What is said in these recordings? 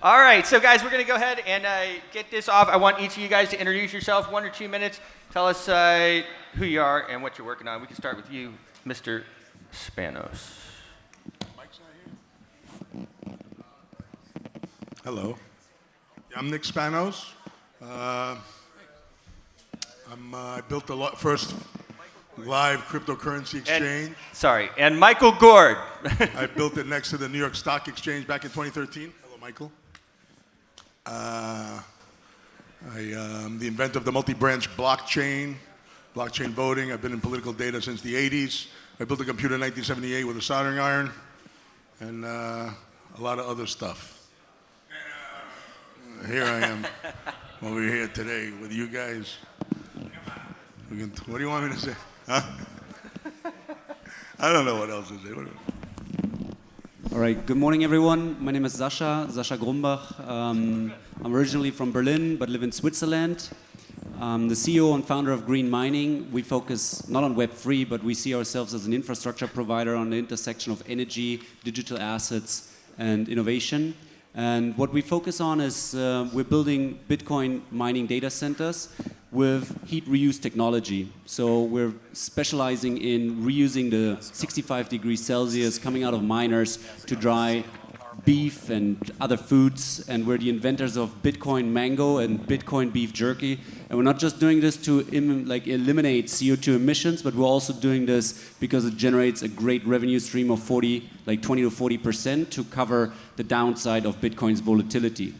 All right, so guys, we're going to go ahead and get this off. I want each of you guys to introduce yourself, 1 or 2 minutes. Tell us who you are and what you're working on. We can start with you, Mr. Spanos. Mike's not here. Hello. I'm Nick Spanos. I built the first live cryptocurrency exchange. And Michael Gord. I built it next to the New York Stock Exchange back in 2013. Hello, Michael. I am the inventor of the multi-branch blockchain voting. I've been in political data since the 80s. I built a computer in 1978 with a soldering iron, and a lot of other stuff. Here I am over here today with you guys. What do you want me to say? Huh? I don't know what else to say. All right, good morning, everyone. My name is Sascha Grumbach. I'm originally from Berlin, but live in Switzerland. I'm the CEO and founder of Green Mining. We focus not on Web3, but we see ourselves as an infrastructure provider on the intersection of energy, digital assets, and innovation. And what we focus on is we're building Bitcoin mining data centers with heat reuse technology. So we're specializing in reusing the 65 degrees Celsius coming out of miners to dry beef and other foods. And we're the inventors of Bitcoin mango and Bitcoin beef jerky. And we're not just doing this to eliminate CO2 emissions, but we're also doing this because it generates a great revenue stream of 20 to 40% to cover the downside of Bitcoin's volatility.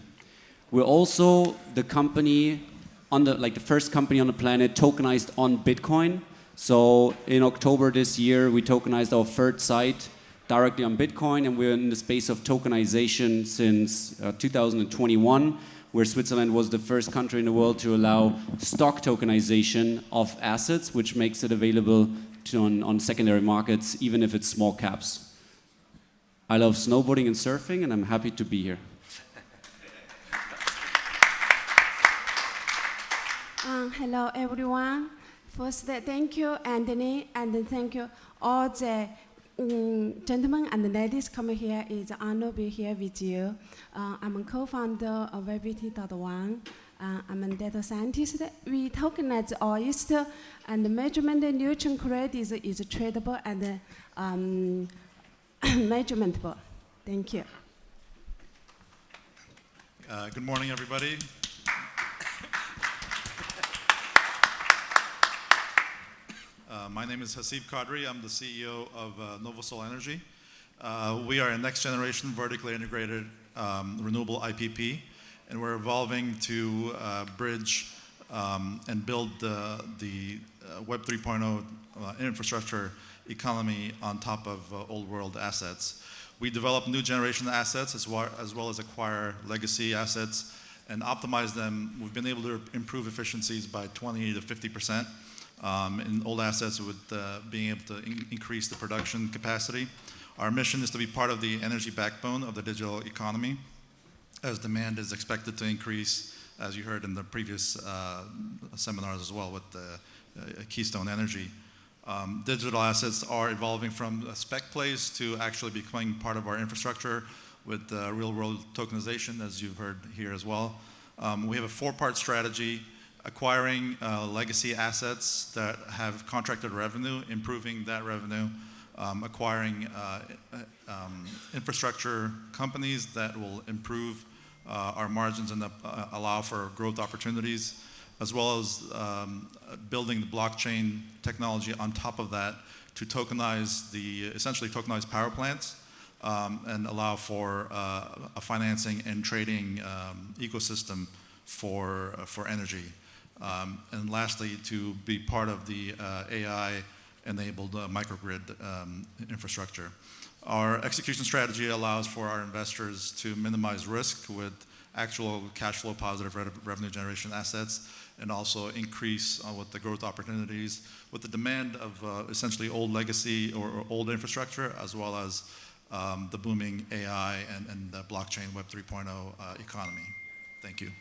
We're also the company the first company on the planet tokenized on Bitcoin. So in October this year, we tokenized our third site directly on Bitcoin, and we're in the space of tokenization since 2021, where Switzerland was the first country in the world to allow stock tokenization of assets, which makes it available on secondary markets, even if it's small caps. I love snowboarding and surfing, and I'm happy to be here. Hello, everyone. First, thank you, Anthony, and thank you all the gentlemen and ladies coming here. It's an honor to be here with you. I'm a co-founder of Web3.1. I'm a data scientist. We tokenize oyster and the measurement and nutrient credits is tradable and measurementable. Thank you. Good morning, everybody. My name is Hasib Qadri. I'm the CEO of Novosol Energy. We are a next-generation vertically integrated renewable IPP, and we're evolving to bridge and build the Web 3.0 infrastructure economy on top of old world assets. We develop new generation assets as well as acquire legacy assets and optimize them. We've been able to improve efficiencies by 20 to 50%. In old assets with being able to increase the production capacity. Our mission is to be part of the energy backbone of the digital economy as demand is expected to increase, as you heard in the previous seminars as well with Keystone Energy. Digital assets are evolving from spec plays to actually becoming part of our infrastructure with real-world tokenization, as you've heard here as well. We have a 4-part strategy: acquiring legacy assets that have contracted revenue, improving that revenue, acquiring infrastructure companies that will improve our margins and allow for growth opportunities, as well as building the blockchain technology on top of that to essentially tokenize power plants and allow for a financing and trading ecosystem for energy. And lastly, to be part of the AI-enabled microgrid infrastructure. Our execution strategy allows for our investors to minimize risk with actual cash flow positive revenue generation assets, and also increase with the growth opportunities with the demand of essentially old legacy or old infrastructure, as well as the booming AI and the blockchain Web 3.0 economy. Thank you.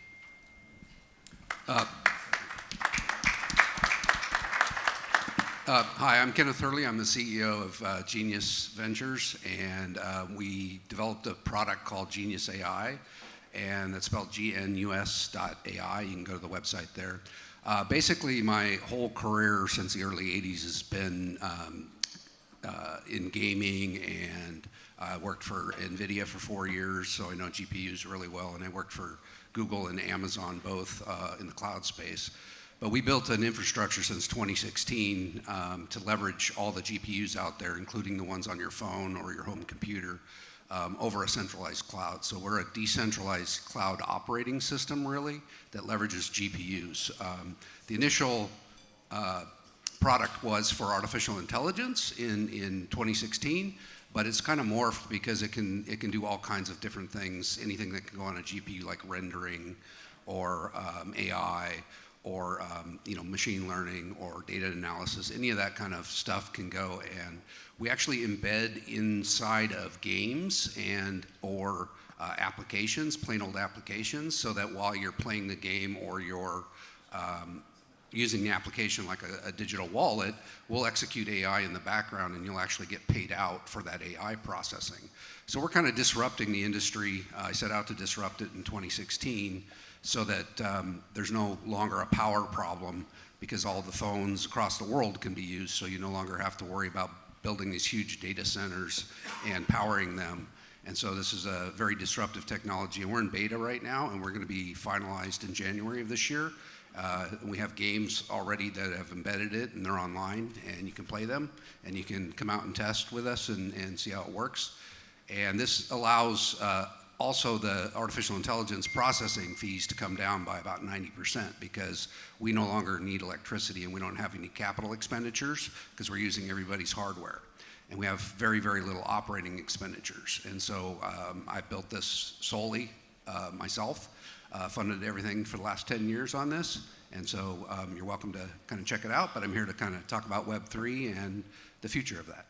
Hi, I'm Kenneth Hurley. I'm the CEO of Genius Ventures, and we developed a product called Genius AI. and that's spelled GNUS.ai. You can go to the website there. Basically, my whole career since the early 80s has been in gaming, and I worked for NVIDIA for 4 years, so I know GPUs really well, and I worked for Google and Amazon both in the cloud space. But we built an infrastructure since 2016 to leverage all the GPUs out there, including the ones on your phone or your home computer, over a centralized cloud. So we're a decentralized cloud operating system, really, that leverages GPUs. The initial product was for artificial intelligence in 2016, but it's kind of morphed because it can do all kinds of different things, anything that can go on a GPU like rendering or AI or machine learning or data analysis. Any of that kind of stuff can go, and we actually embed inside of games and or applications, plain old applications, so that while you're playing the game or you're using the application like a digital wallet, we'll execute AI in the background and you'll actually get paid out for that AI processing. So we're kind of disrupting the industry. I set out to disrupt it in 2016 so that there's no longer a power problem, because all the phones across the world can be used, so you no longer have to worry about building these huge data centers and powering them. And so this is a very disruptive technology, and we're in beta right now, and we're going to be finalized in January of this year. We have games already that have embedded it, and they're online, and you can play them, and you can come out and test with us and see how it works. And this allows also the artificial intelligence processing fees to come down by about 90%, because we no longer need electricity and we don't have any capital expenditures because we're using everybody's hardware. And we have very, very little operating expenditures. And so I built this solely myself, funded everything for the last 10 years on this. And so you're welcome to kind of check it out, but I'm here to kind of talk about Web3 and the future of that.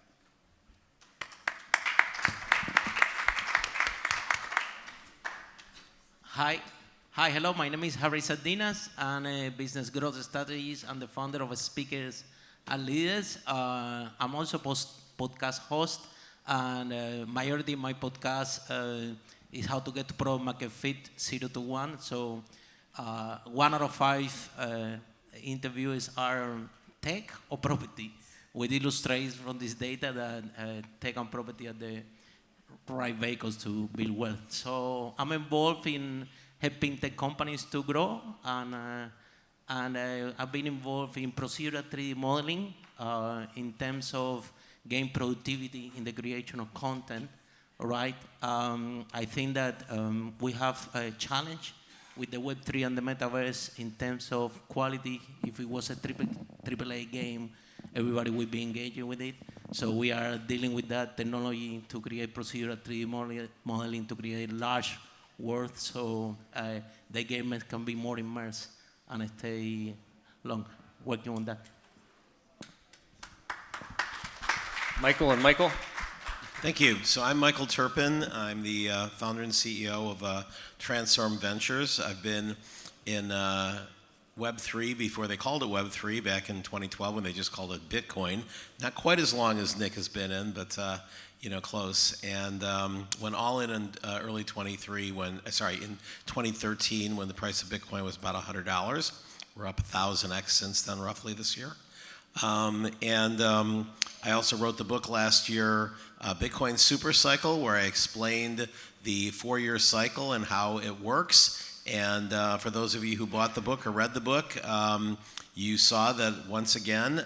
Hi, hello. My name is Harry Sardinas. I'm a business growth strategist and the founder of Speakers and Leaders. I'm also podcast host, and majority of my podcast is how to get to product market fit 0 to 1. So 1 out of 5 interviews are tech or property. We illustrate from this data that tech and property are the right vehicles to build wealth. So I'm involved in helping tech companies to grow, and I've been involved in procedural 3D modeling in terms of game productivity in the creation of content, right? I think that we have a challenge with the Web3 and the metaverse in terms of quality. If it was a AAA game, everybody would be engaging with it. So we are dealing with that technology to create procedural 3D modeling to create large worlds, so the gamers can be more immersed and stay long working on that. Michael. Thank you. So I'm Michael Turpin. I'm the founder and CEO of Transform Ventures. I've been in Web3 before they called it Web3 back in 2012 when they just called it Bitcoin. Not quite as long as Nick has been in, but close. And went all in early 23 in 2013 when the price of Bitcoin was about $100. We're up 1,000x since then, roughly this year. I also wrote the book last year, Bitcoin Super Cycle, where I explained the 4-year cycle and how it works. And for those of you who bought the book or read the book, you saw that once again,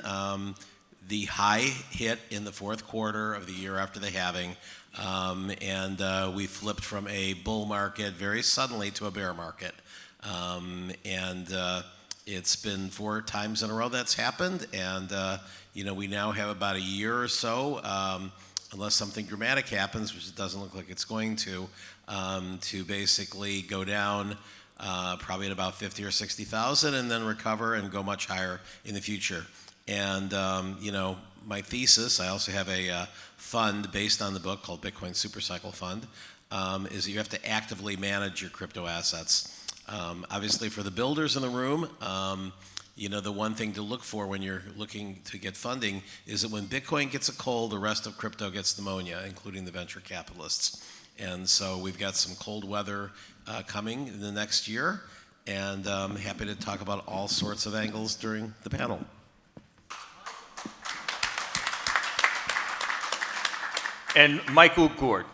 the high hit in the fourth quarter of the year after the halving. We flipped from a bull market very suddenly to a bear market. It's been 4 times in a row that's happened. We now have about a year or so, unless something dramatic happens, which it doesn't look like it's going to basically go down probably at about 50 or 60,000 and then recover and go much higher in the future. And my thesis, I also have a fund based on the book called Bitcoin Super Cycle Fund, is that you have to actively manage your crypto assets. Obviously, for the builders in the room, the one thing to look for when you're looking to get funding is that when Bitcoin gets a cold, the rest of crypto gets pneumonia, including the venture capitalists. And so we've got some cold weather coming in the next year, and I'm happy to talk about all sorts of angles during the panel. And Michael Gord.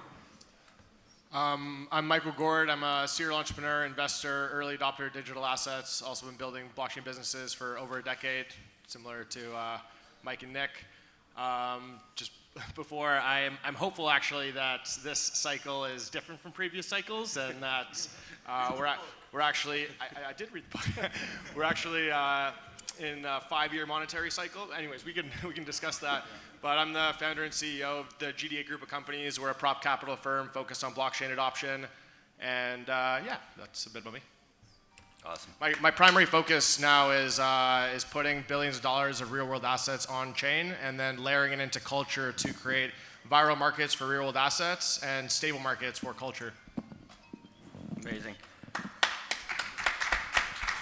I'm Michael Gord. I'm a serial entrepreneur, investor, early adopter of digital assets. Also been building blockchain businesses for over a decade, similar to Mike and Nick. Just before, I'm hopeful actually that this cycle is different from previous cycles, and that we're actually I did read the book. We're actually in a 5-year monetary cycle. Anyways, we can discuss that. But I'm the founder and CEO of the GDA group of companies. We're a prop capital firm focused on blockchain adoption. And yeah, that's a bit about me. Awesome. My primary focus now is putting billions of dollars of real world assets on chain and then layering it into culture to create viral markets for real world assets and stable markets for culture. Amazing.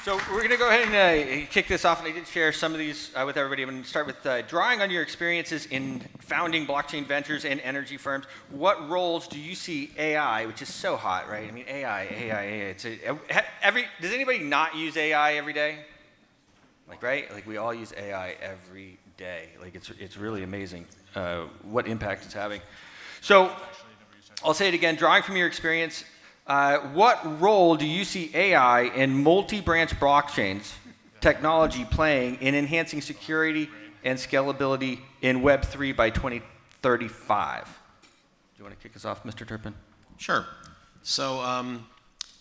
So we're going to go ahead and kick this off, and I did share some of these with everybody. I'm going to start with drawing on your experiences in founding blockchain ventures and energy firms. What roles do you see AI, which is so hot, right? I mean, AI. Does anybody not use AI every day? Like, right? Like, we all use AI every day. Like, it's really amazing what impact it's having. So I'll say it again, drawing from your experience, what role do you see AI and multi-branch blockchains technology playing in enhancing security and scalability in Web3 by 2035? Do you want to kick us off, Mr. Turpin? Sure. So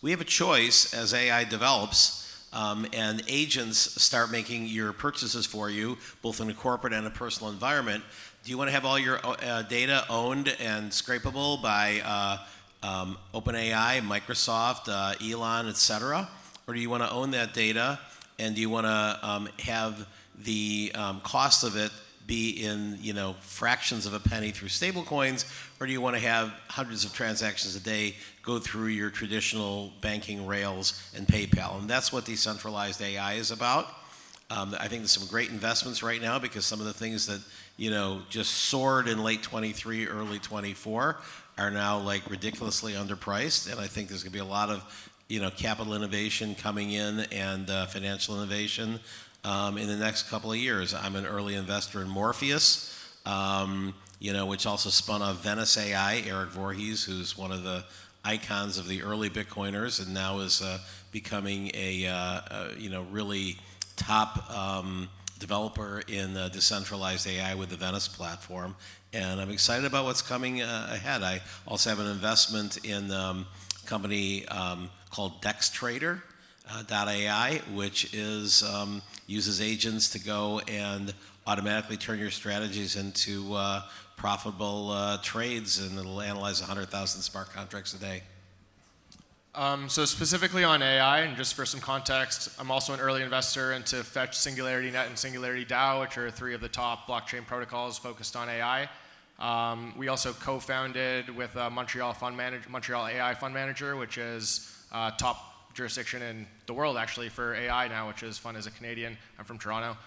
we have a choice as AI develops and agents start making your purchases for you, both in a corporate and a personal environment. Do you want to have all your data owned and scrapable by OpenAI, Microsoft, Elon, et cetera? Or do you want to own that data, and do you want to have the cost of it be in fractions of a penny through stablecoins, or do you want to have hundreds of transactions a day go through your traditional banking rails and PayPal? And that's what decentralized AI is about. I think there's some great investments right now because some of the things that just soared in late 23, early 24 are now like ridiculously underpriced, and I think there's going to be a lot of capital innovation coming in and financial innovation in the next couple of years. I'm an early investor in Morpheus, which also spun off Venice AI. Eric Voorhees, who's one of the icons of the early Bitcoiners, and now is becoming a really top developer in decentralized AI with the Venice platform. And I'm excited about what's coming ahead. I also have an investment in a company called DexTrader.ai, which uses agents to go and automatically turn your strategies into profitable trades, and it'll analyze 100,000 smart contracts a day. So specifically on AI, and just for some context, I'm also an early investor into Fetch, SingularityNet, and Singularity DAO, which are 3 of the top blockchain protocols focused on AI. We also co-founded with Montreal AI Fund Manager, which is top jurisdiction in the world actually for AI now, which is fun as a Canadian. I'm from Toronto.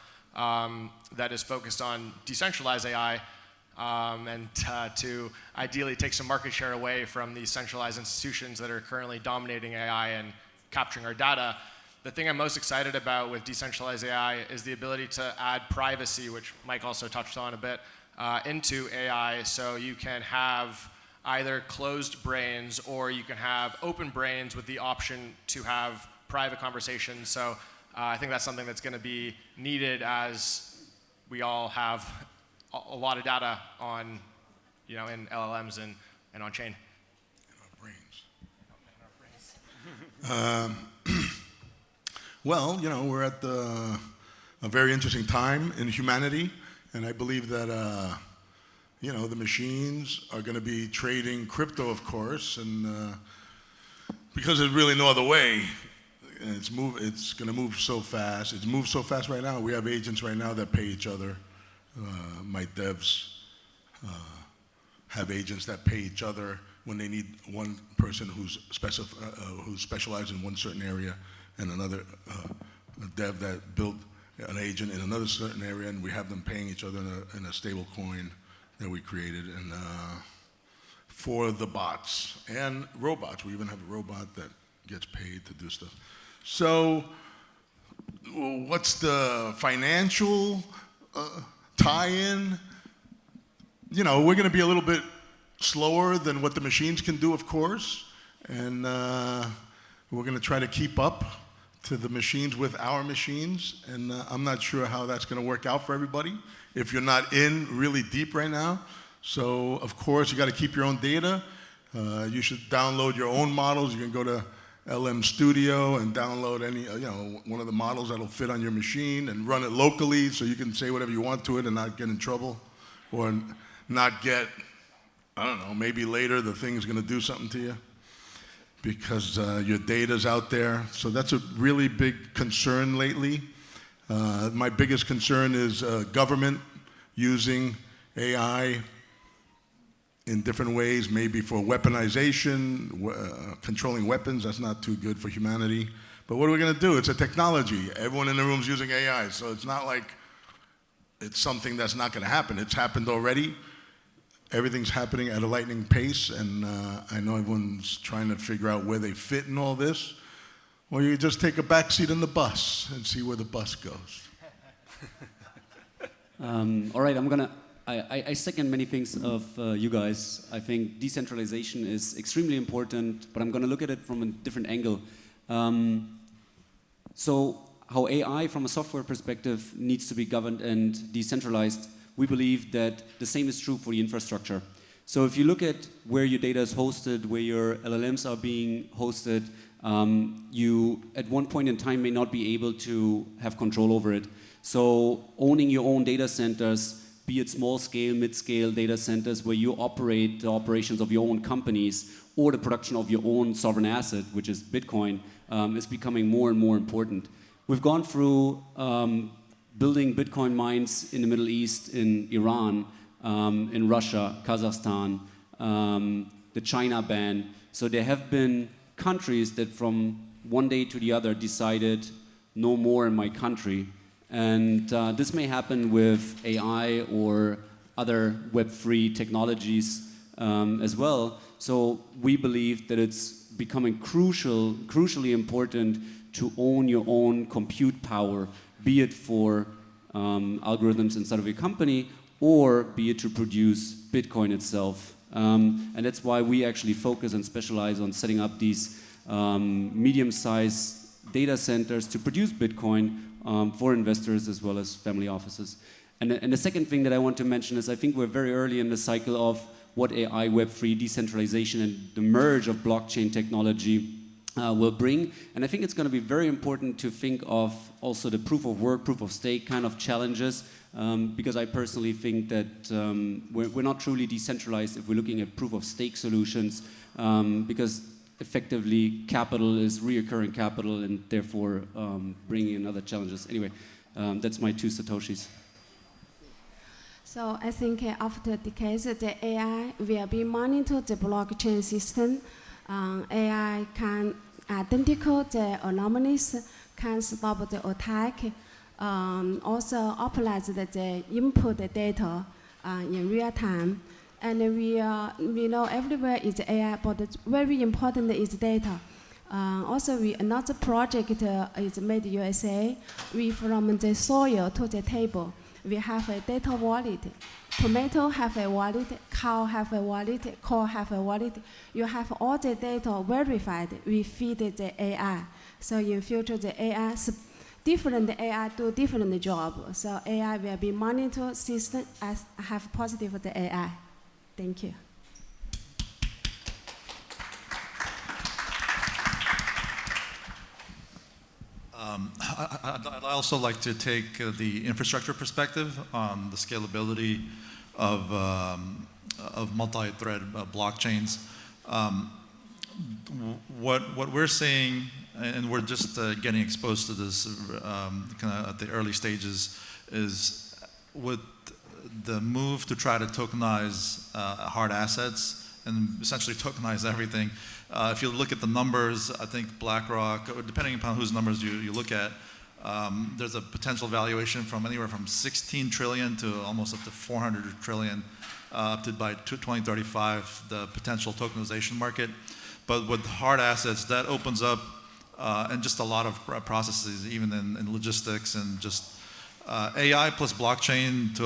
That is focused on decentralized AI. And to ideally take some market share away from these centralized institutions that are currently dominating AI and capturing our data. The thing I'm most excited about with decentralized AI is the ability to add privacy, which Mike also touched on a bit, into AI, so you can have either closed brains or you can have open brains with the option to have private conversations. So I think that's something that's going to be needed as we all have a lot of data on, in LLMs and on chain. In our brains. Well, we're at a very interesting time in humanity, and I believe that the machines are going to be trading crypto, of course, and because there's really no other way. It's going to move so fast. It's moved so fast right now. We have agents right now that pay each other. My devs have agents that pay each other when they need one person who's specialized in one certain area, and another a dev that built an agent in another certain area, and we have them paying each other in a stable coin that we created. And for the bots and robots. We even have a robot that gets paid to do stuff. So what's the financial tie-in? You know, we're going to be a little bit slower than what the machines can do, of course, and we're going to try to keep up to the machines with our machines, and I'm not sure how that's going to work out for everybody if you're not in really deep right now. So, of course, you got to keep your own data. You should download your own models. You can go to LM Studio and download any, one of the models that'll fit on your machine and run it locally so you can say whatever you want to it and not get in trouble or not get, I don't know, maybe later the thing's going to do something to you because your data's out there. So that's a really big concern lately. My biggest concern is government using AI in different ways, maybe for weaponization, controlling weapons. That's not too good for humanity. But what are we going to do? It's a technology. Everyone in the room is using AI, so it's not like it's something that's not going to happen. It's happened already. Everything's happening at a lightning pace, and I know everyone's trying to figure out where they fit in all this. Well, you just take a back seat in the bus and see where the bus goes. All right, I second many things of you guys. I think decentralization is extremely important, but I'm going to look at it from a different angle. So how AI from a software perspective needs to be governed and decentralized, we believe that the same is true for the infrastructure. So if you look at where your data is hosted, where your LLMs are being hosted, you at one point in time may not be able to have control over it. So owning your own data centers, be it small scale, mid scale data centers where you operate the operations of your own companies or the production of your own sovereign asset, which is Bitcoin, is becoming more and more important. We've gone through building Bitcoin mines in the Middle East, in Iran, in Russia, Kazakhstan, the China ban. So there have been countries that from one day to the other decided no more in my country. And this may happen with AI or other Web3 technologies as well. So we believe that it's becoming crucially important to own your own compute power, be it for algorithms inside of your company or be it to produce Bitcoin itself. And that's why we actually focus and specialize on setting up these medium-sized data centers to produce Bitcoin for investors as well as family offices. And the second thing that I want to mention is I think we're very early in the cycle of what AI, Web3, decentralization, and the merge of blockchain technology will bring. And I think it's going to be very important to think of also the proof of work, proof of stake kind of challenges, because I personally think that we're not truly decentralized if we're looking at proof of stake solutions, because effectively capital is reoccurring capital and therefore bringing in other challenges. Anyway, that's my 2 Satoshis. So I think after decades, the AI will be monitored the blockchain system. AI can identify the anomalies, can stop the attack, also optimize the input data in real time. And we know everywhere is AI, but very important is data. Also, another project is made USA. We from the soil to the table. We have a data wallet. Tomato have a wallet, cow have a wallet, corn have a wallet. You have all the data verified. We feed the AI. So in future, the AI, different AI do different job. So AI will be monitored system as have positive the AI. Thank you. I'd also like to take the infrastructure perspective on the scalability of multi-thread blockchains. What we're seeing, and we're just getting exposed to this kind of at the early stages, is with the move to try to tokenize hard assets and essentially tokenize everything. If you look at the numbers, I think BlackRock, or depending upon whose numbers you look at, there's a potential valuation from anywhere from 16 trillion to almost up to 400 trillion up to by 2035 the potential tokenization market. But with hard assets, that opens up and just a lot of processes, even in logistics and just AI plus blockchain.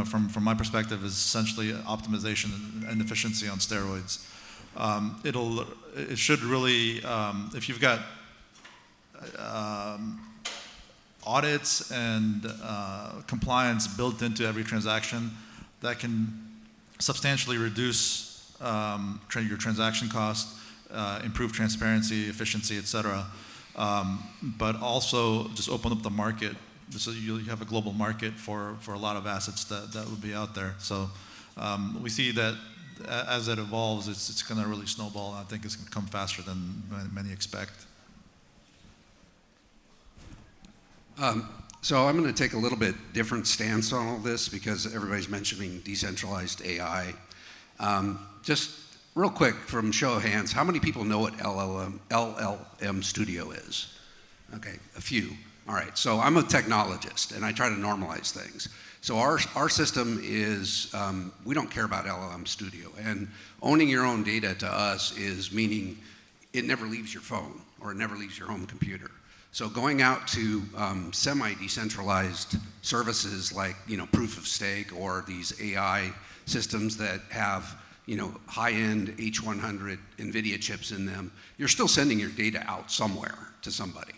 From my perspective, is essentially optimization and efficiency on steroids. It should really, if you've got audits and compliance built into every transaction, that can substantially reduce your transaction cost, improve transparency, efficiency, et cetera. But also just open up the market, so you have a global market for a lot of assets that would be out there. So we see that as it evolves, it's going to really snowball. I think it's going to come faster than many expect. So I'm going to take a little bit different stance on all this because everybody's mentioning decentralized AI. Just real quick, from show of hands, how many people know what LLM Studio is? Okay, a few. All right, so I'm a technologist and I try to normalize things. So our system is, we don't care about LLM Studio, and owning your own data to us is meaning it never leaves your phone or it never leaves your home computer. So going out to semi-decentralized services like proof of stake or these AI systems that have high-end H100 NVIDIA chips in them, you're still sending your data out somewhere to somebody.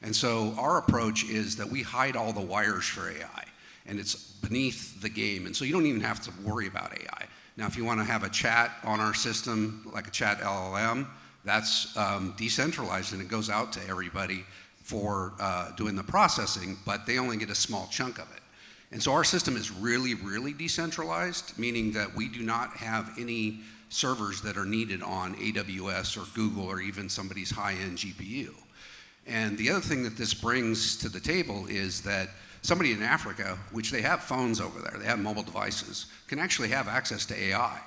And so our approach is that we hide all the wires for AI, and it's beneath the game, and so you don't even have to worry about AI. Now, if you want to have a chat on our system, like a chat LLM, that's decentralized, and it goes out to everybody for doing the processing, but they only get a small chunk of it. And so our system is really, really decentralized, meaning that we do not have any servers that are needed on AWS or Google or even somebody's high-end GPU. And the other thing that this brings to the table is that somebody in Africa, which they have phones over there, they have mobile devices, can actually have access to AI.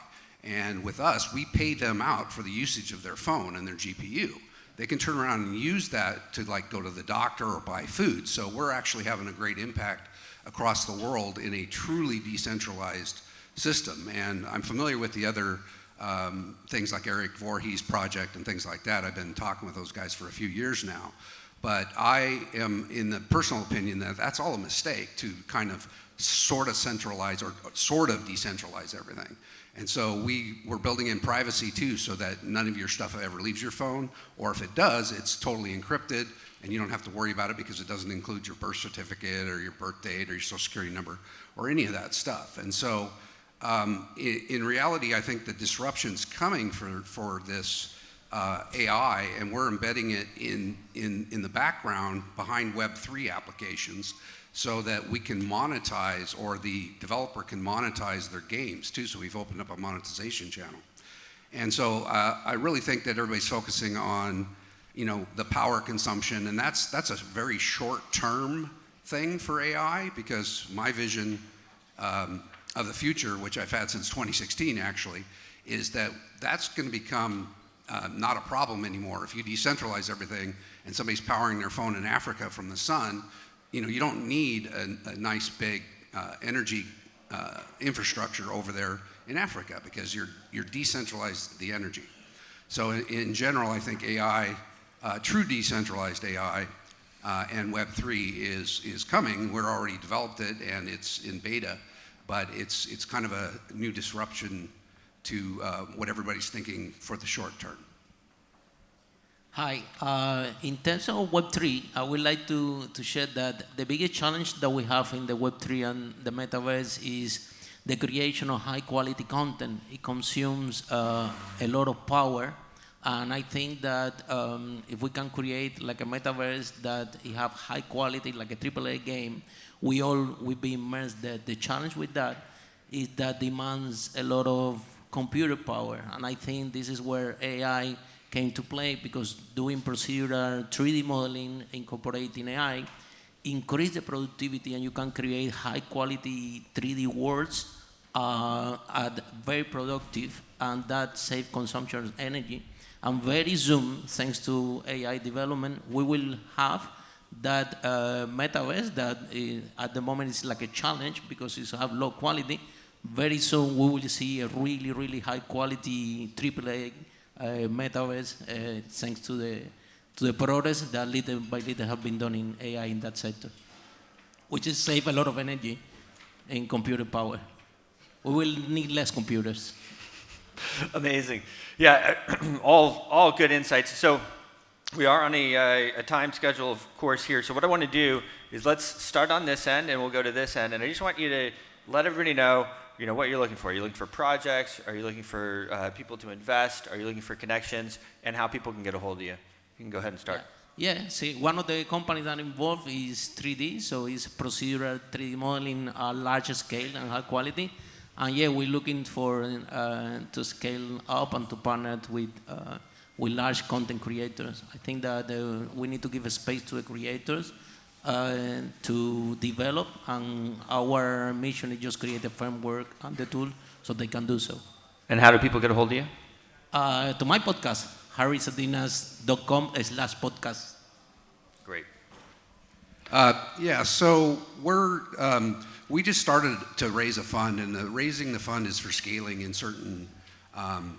And with us, we pay them out for the usage of their phone and their GPU. They can turn around and use that to go to the doctor or buy food. So we're actually having a great impact across the world in a truly decentralized system. And I'm familiar with the other things like Eric Voorhees project and things like that. I've been talking with those guys for a few years now. But I am in the personal opinion that that's all a mistake to kind of sort of centralize or sort of decentralize everything. And so we're building in privacy too, so that none of your stuff ever leaves your phone, or if it does, it's totally encrypted and you don't have to worry about it because it doesn't include your birth certificate or your birth date or your social security number or any of that stuff. And so in reality, I think the disruption's coming for this AI, and we're embedding it in the background behind Web3 applications, so that we can monetize, or the developer can monetize their games too. So we've opened up a monetization channel. And so I really think that everybody's focusing on, the power consumption, and that's a very short-term thing for AI, because my vision of the future, which I've had since 2016 actually, is that that's going to become not a problem anymore. If you decentralize everything and somebody's powering their phone in Africa from the sun, you don't need a nice big energy infrastructure over there in Africa, because you're decentralized the energy. So in general, I think AI, true decentralized AI, and Web3 is coming. We're already developed it and it's in beta, but it's kind of a new disruption to what everybody's thinking for the short term. Hi, in terms of Web3, I would like to share that the biggest challenge that we have in the Web3 and the metaverse is the creation of high quality content. It consumes a lot of power, and I think that if we can create like a metaverse that it have high quality, like a AAA game, we all will be immersed there. The challenge with that is that demands a lot of computer power, and I think this is where AI came to play, because doing procedural 3D modeling, incorporating AI, increase the productivity, and you can create high quality 3D worlds at very productive, and that save consumption of energy. And very soon, thanks to AI development, we will have that metaverse that at the moment is like a challenge because it have low quality, very soon we will see a really, really high quality AAA metaverse thanks to the progress that little by little have been done in AI in that sector, which is save a lot of energy in computer power. We will need less computers. Amazing. Yeah, all good insights. So we are on a time schedule, of course, here. So what I want to do is let's start on this end, and we'll go to this end. And I just want you to let everybody know, what you're looking for. Are you looking for projects? Are you looking for people to invest? Are you looking for connections? And how people can get a hold of you. You can go ahead and start. Yeah, see, one of the companies that are involved is 3D, so it's procedural 3D modeling at larger scale and high quality. And yeah, we're looking for to scale up and to partner with large content creators. I think that we need to give a space to the creators to develop, and our mission is just create a framework and the tool so they can do so. And how do people get a hold of you? To my podcast, harrysadinas.com/podcast. Great. Yeah, so we just started to raise a fund, and raising the fund is for scaling in certain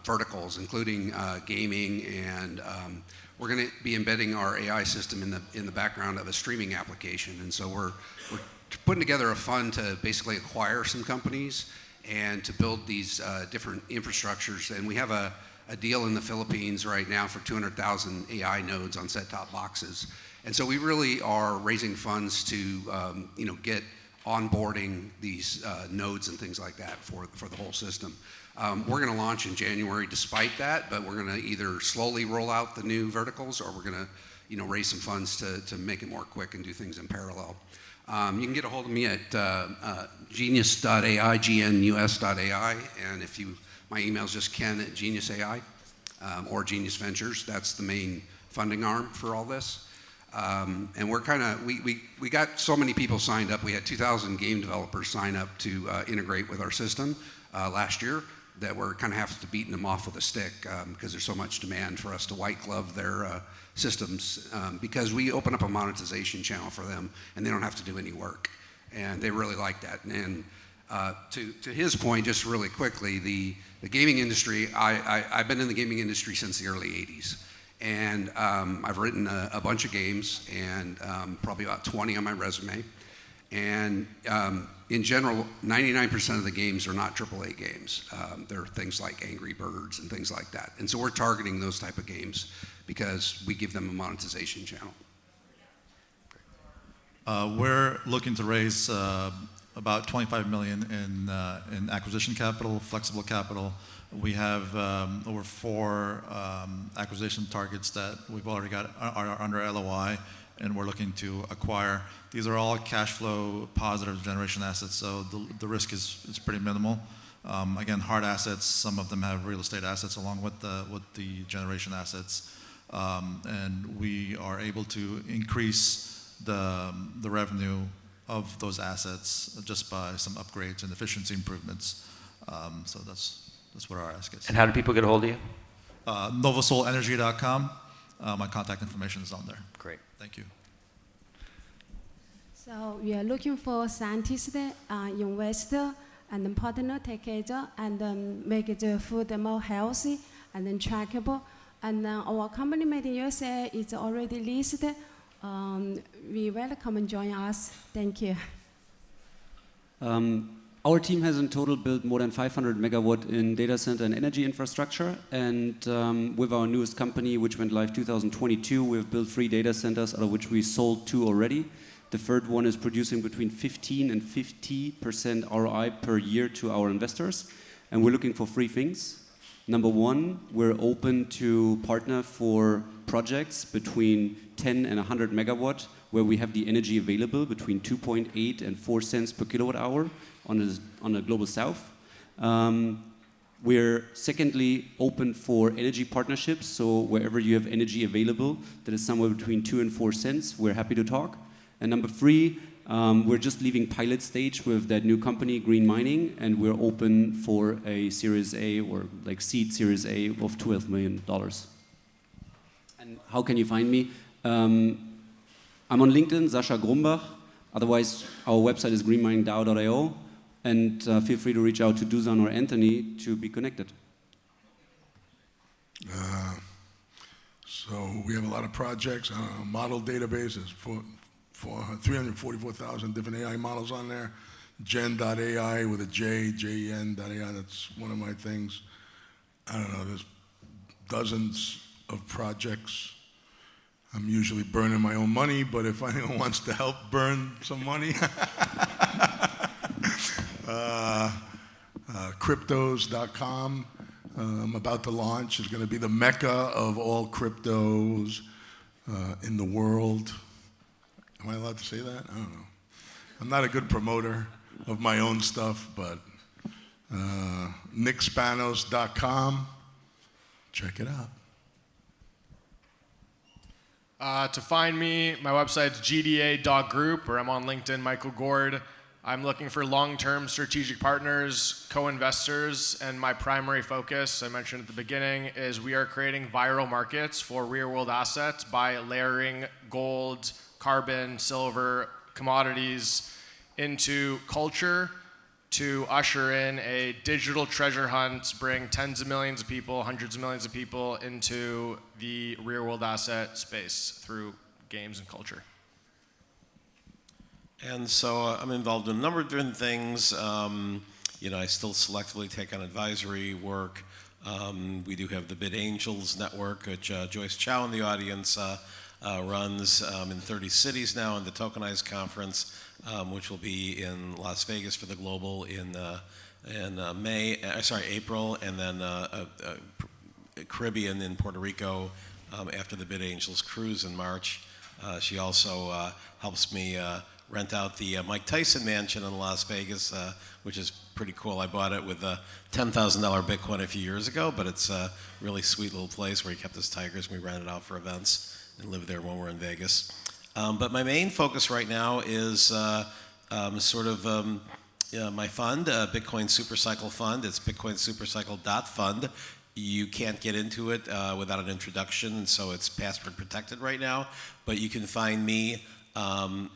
verticals, including gaming, and we're going to be embedding our AI system in the background of a streaming application. And so we're putting together a fund to basically acquire some companies and to build these different infrastructures. And we have a deal in the Philippines right now for 200,000 AI nodes on set-top boxes. And so we really are raising funds to get onboarding these nodes and things like that for the whole system. We're going to launch in January despite that, but we're going to either slowly roll out the new verticals, or we're going to raise some funds to make it more quick and do things in parallel. You can get a hold of me at genius.ai, gnus.ai, and my email is just ken@genius.ai or Genius Ventures. That's the main funding arm for all this. And we're we got so many people signed up. We had 2,000 game developers sign up to integrate with our system last year, that we're kind of have to beating them off with a stick because there's so much demand for us to white glove their systems, because we open up a monetization channel for them and they don't have to do any work, and they really like that. And to his point, just really quickly, the gaming industry, I've been in the gaming industry since the early 80s, and I've written a bunch of games, and probably about 20 on my resume. And in general, 99% of the games are not AAA games. They're things like Angry Birds and things like that. And so we're targeting those type of games because we give them a monetization channel. We're looking to raise about $25 million in acquisition capital, flexible capital. We have over 4 acquisition targets that we've already got are under LOI, and we're looking to acquire. These are all cash flow positive generation assets, so the risk is pretty minimal. Again, hard assets. Some of them have real estate assets along with the generation assets, and we are able to increase the revenue of those assets just by some upgrades and efficiency improvements. So that's what our ask is. And how do people get a hold of you? NovoSolEnergy.com. My contact information is on there. Great. Thank you. So we are looking for scientists, investor, and then partner together, and then make the food more healthy and then trackable. And our company made in USA is already listed. We welcome and join us. Thank you. Our team has in total built more than 500 megawatt in data center and energy infrastructure. And with our newest company, which went live 2022, we've built 3 data centers, out of which we sold 2 already. The third one is producing between 15 and 50% ROI per year to our investors. And we're looking for 3 things. Number 1, we're open to partner for projects between 10 and 100 megawatt, where we have the energy available between 2.8 and 4 cents per kilowatt hour on the global south. We're secondly open for energy partnerships, so wherever you have energy available that is somewhere between 2 and 4 cents, we're happy to talk. And number 3, we're just leaving pilot stage with that new company, Green Mining, and we're open for a Series A or like seed Series A of $12 million. And how can you find me? I'm on LinkedIn, Sascha Grumbach. Otherwise, our website is greenminingdao.io. And feel free to reach out to Dusan or Anthony to be connected. So we have a lot of projects. Model databases for 344,000 different AI models on there. Gen.ai with a J, Jen.ai, that's one of my things. I don't know, there's dozens of projects. I'm usually burning my own money, but if anyone wants to help burn some money, cryptos.com. I'm about to launch. It's going to be the mecca of all cryptos in the world. Am I allowed to say that? I don't know. I'm not a good promoter of my own stuff, but nickspanos.com. Check it out. To find me, my website's gda.group, or I'm on LinkedIn, Michael Gord. I'm looking for long-term strategic partners, co-investors, and my primary focus, I mentioned at the beginning, is we are creating viral markets for real-world assets by layering gold, carbon, silver, commodities into culture to usher in a digital treasure hunt, bring tens of millions of people, hundreds of millions of people into the real-world asset space through games and culture. And so I'm involved in a number of different things. I still selectively take on advisory work. We do have the Bid Angels Network, which Joyce Chow in the audience runs in 30 cities now, in the Tokenized Conference, which will be in Las Vegas for the Global in April, and then Caribbean in Puerto Rico after the Bid Angels cruise in March. She also helps me rent out the Mike Tyson mansion in Las Vegas, which is pretty cool. I bought it with a $10,000 Bitcoin a few years ago, but it's a really sweet little place where he kept his tigers, and we rent it out for events and live there when we're in Vegas. But my main focus right now is my fund, Bitcoin Supercycle Fund. It's bitcoinsupercycle.fund. You can't get into it without an introduction, and so it's password protected right now. But you can find me, I'm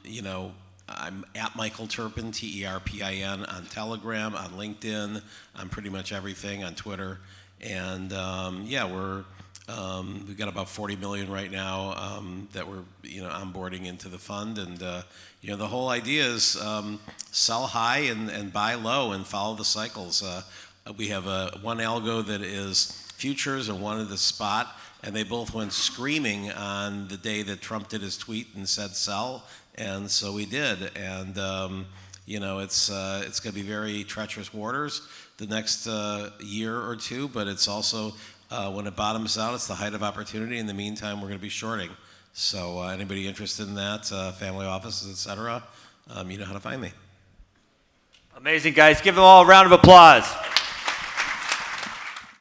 at Michael Turpin, Terpin, on Telegram, on LinkedIn, on pretty much everything, on Twitter. And we've got about 40 million right now that we're onboarding into the fund. And the whole idea is sell high and buy low and follow the cycles. We have one algo that is futures and one of the spot, and they both went screaming on the day that Trump did his tweet and said sell, and so we did. And it's going to be very treacherous waters the next year or two, but it's also when it bottoms out, it's the height of opportunity. In the meantime, we're going to be shorting. So anybody interested in that, family offices, etc., you know how to find me. Amazing, guys. Give them all a round of applause.